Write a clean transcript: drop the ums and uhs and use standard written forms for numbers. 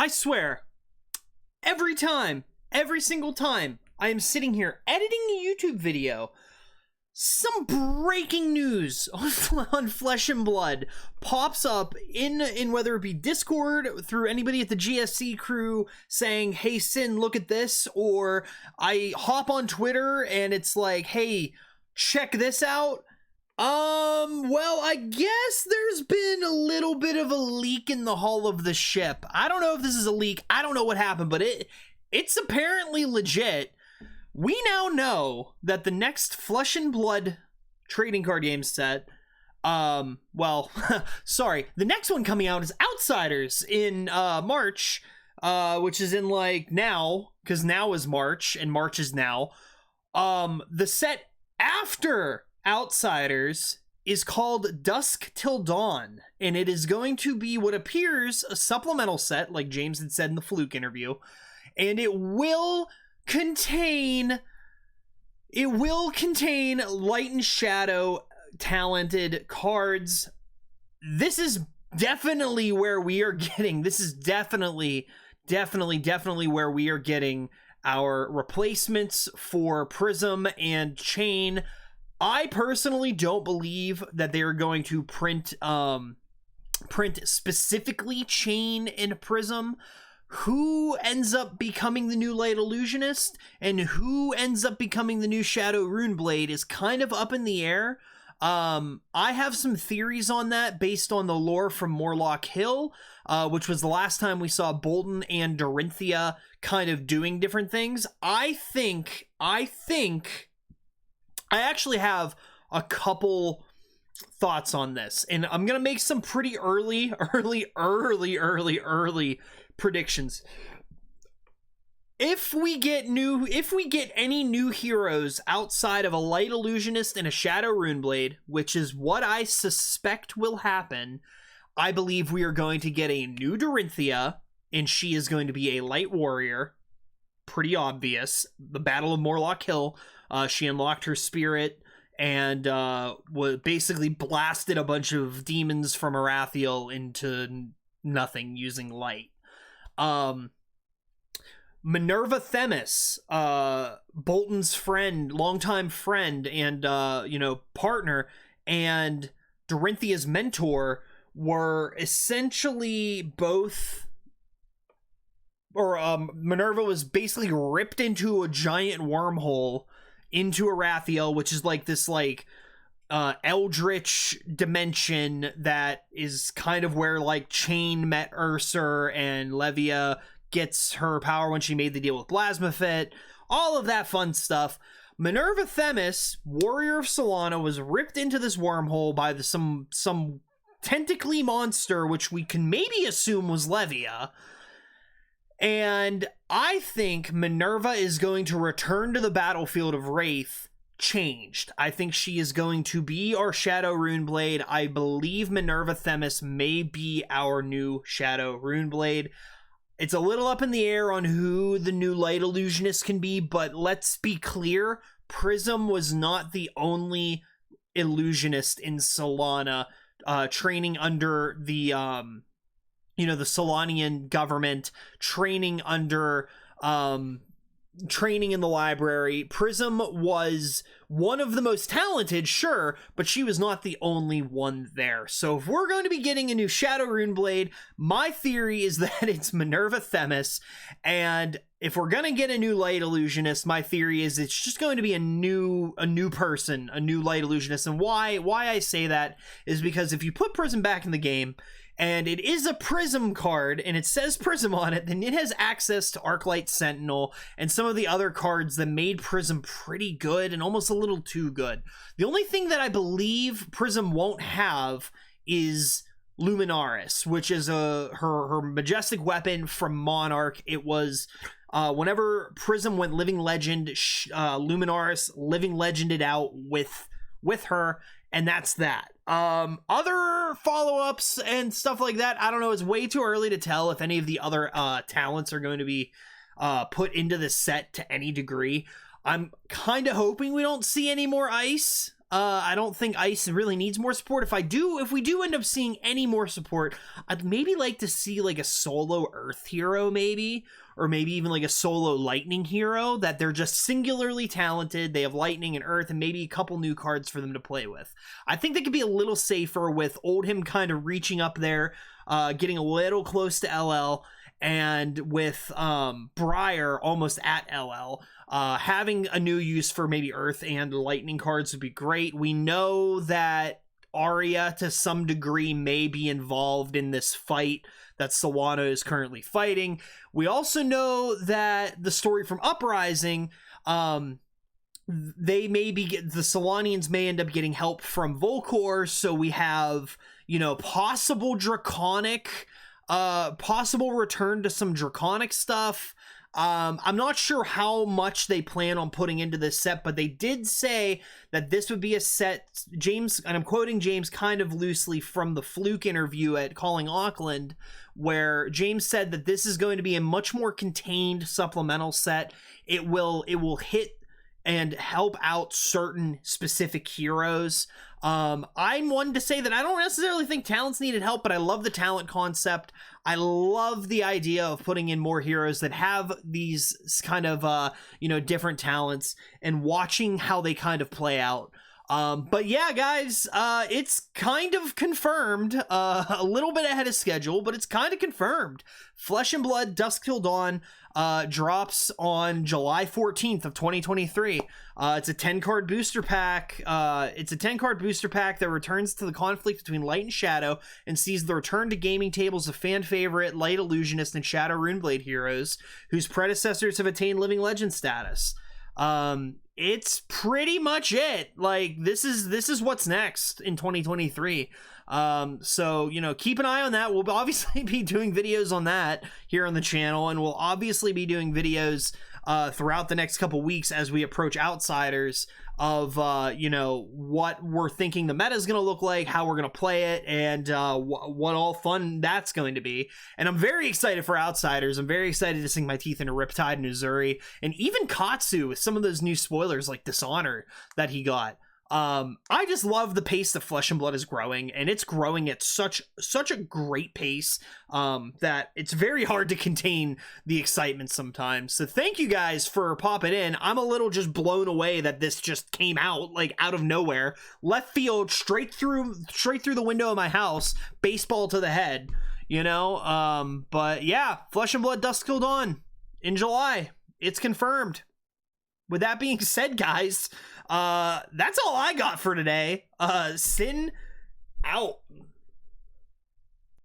I swear, every single time I am sitting here editing a YouTube video, some breaking news on Flesh and Blood pops up in whether it be Discord, through anybody at the GSC crew saying, hey Sin, look at this, or I hop on Twitter and it's like, hey, check this out. Well, I guess there's been a little bit of a leak in the hull of the ship. I don't know if this is a leak. I don't know what happened, but it's apparently legit. We now know that the next Flesh and Blood trading card game set, well, sorry, the next one coming out is Outsiders in March, which is in like now, because now is March and March is now. The set after Outsiders is called Dusk Till Dawn, and it is going to be what appears a supplemental set, like James had said in the Fluke interview, and it will contain Light and Shadow talented cards. This is definitely where we are getting, this is definitely where we are getting our replacements for Prism and Chain. I personally don't believe that they are going to print specifically Chain and Prism. Who ends up becoming the new Light Illusionist and who ends up becoming the new Shadow Runeblade is kind of up in the air. I have some theories on that based on the lore from Morlock Hill, which was the last time we saw Bolton and Dorinthia kind of doing different things. I actually have a couple thoughts on this, and I'm gonna make some pretty early predictions. If we get any new heroes outside of a Light Illusionist and a Shadow Runeblade, which is what I suspect will happen, I believe we are going to get a new Dorinthia, and she is going to be a Light Warrior. Pretty obvious. The Battle of Morlock Hill, she unlocked her spirit and basically blasted a bunch of demons from Arathiel into nothing using light. Minerva Themis, Bolton's friend, longtime friend, and partner, and Dorinthia's mentor were essentially both, or Minerva was basically ripped into a giant wormhole into Arathiel, which is like this eldritch dimension that is kind of where like Chain met Ursa and Levia gets her power when she made the deal with Plasmafit, all of that fun stuff. Minerva Themis, Warrior of Solana, was ripped into this wormhole by some tentacly monster, which we can maybe assume was Levia. And I think Minerva is going to return to the battlefield of Wraith changed. I think she is going to be our Shadow Runeblade. I believe Minerva Themis may be our new Shadow Runeblade. It's a little up in the air on who the new Light Illusionist can be, but let's be clear, Prism was not the only illusionist in Solana training under the the Solanian government, training under training in the library. Prism was one of the most talented, sure, but she was not the only one there. So if we're going to be getting a new Shadow Runeblade, my theory is that it's Minerva Themis, and if we're going to get a new Light Illusionist, my theory is it's just going to be a new person, a new Light Illusionist. And why I say that is because if you put Prism back in the game, and it is a Prism card, and it says Prism on it, then it has access to Arclight Sentinel and some of the other cards that made Prism pretty good and almost a little too good. The only thing that I believe Prism won't have is Luminaris, which is her majestic weapon from Monarch. It was whenever Prism went Living Legend, Luminaris Living Legended out with her, and that's that. Other follow-ups and stuff like that, I don't know. It's way too early to tell if any of the other talents are going to be put into the set to any degree. I'm kind of hoping we don't see any more ice. I don't think Ice really needs more support. If we do end up seeing any more support, I'd maybe like to see like a solo Earth hero, maybe, or maybe even like a solo Lightning hero, that they're just singularly talented. They have Lightning and Earth, and maybe a couple new cards for them to play with. I think they could be a little safer with Oldhim kind of reaching up there, getting a little close to LL, and with Briar almost at LL. Having a new use for maybe Earth and Lightning cards would be great. We know that Arya, to some degree, may be involved in this fight that Sawano is currently fighting. We also know that the story from Uprising, they may be, the Solanians may end up getting help from Volcor, so we have, you know, possible draconic, possible return to some draconic stuff. I'm not sure how much they plan on putting into this set, but they did say that this would be a set, James, and I'm quoting James kind of loosely from the Fluke interview at Calling Auckland, where James said that this is going to be a much more contained supplemental set. It will hit and help out certain specific heroes. I'm one to say that I don't necessarily think talents needed help, but I love the talent concept. I love the idea of putting in more heroes that have these kind of, you know, different talents and watching how they kind of play out. But yeah, guys, it's kind of confirmed, a little bit ahead of schedule, but it's kind of confirmed. Flesh and Blood Dusk Till Dawn drops on July 14th of 2023. It's a 10-card booster pack. It's a 10-card booster pack that returns to the conflict between Light and Shadow and sees the return to gaming tables of fan favorite Light Illusionist and Shadow Runeblade heroes whose predecessors have attained Living Legend status. It's pretty much it. Like, this is what's next in 2023. So, you know, keep an eye on that. We'll obviously be doing videos on that here on the channel, and we'll obviously be doing videos throughout the next couple weeks as we approach Outsiders of you know, what we're thinking the meta is going to look like, how we're going to play it, and what all fun that's going to be. And I'm very excited for Outsiders. I'm very excited to sink my teeth into Riptide and Uzuri, and even Katsu with some of those new spoilers like Dishonor that he got. I just love the pace that Flesh and Blood is growing, and it's growing at such a great pace that it's very hard to contain the excitement sometimes. So thank you guys for popping in. I'm a little just blown away that this just came out like out of nowhere, left field, straight through the window of my house, baseball to the head, you know. But yeah, Flesh and Blood Dusk Till Dawn in July. It's confirmed. With that being said, guys, that's all I got for today. Sin out.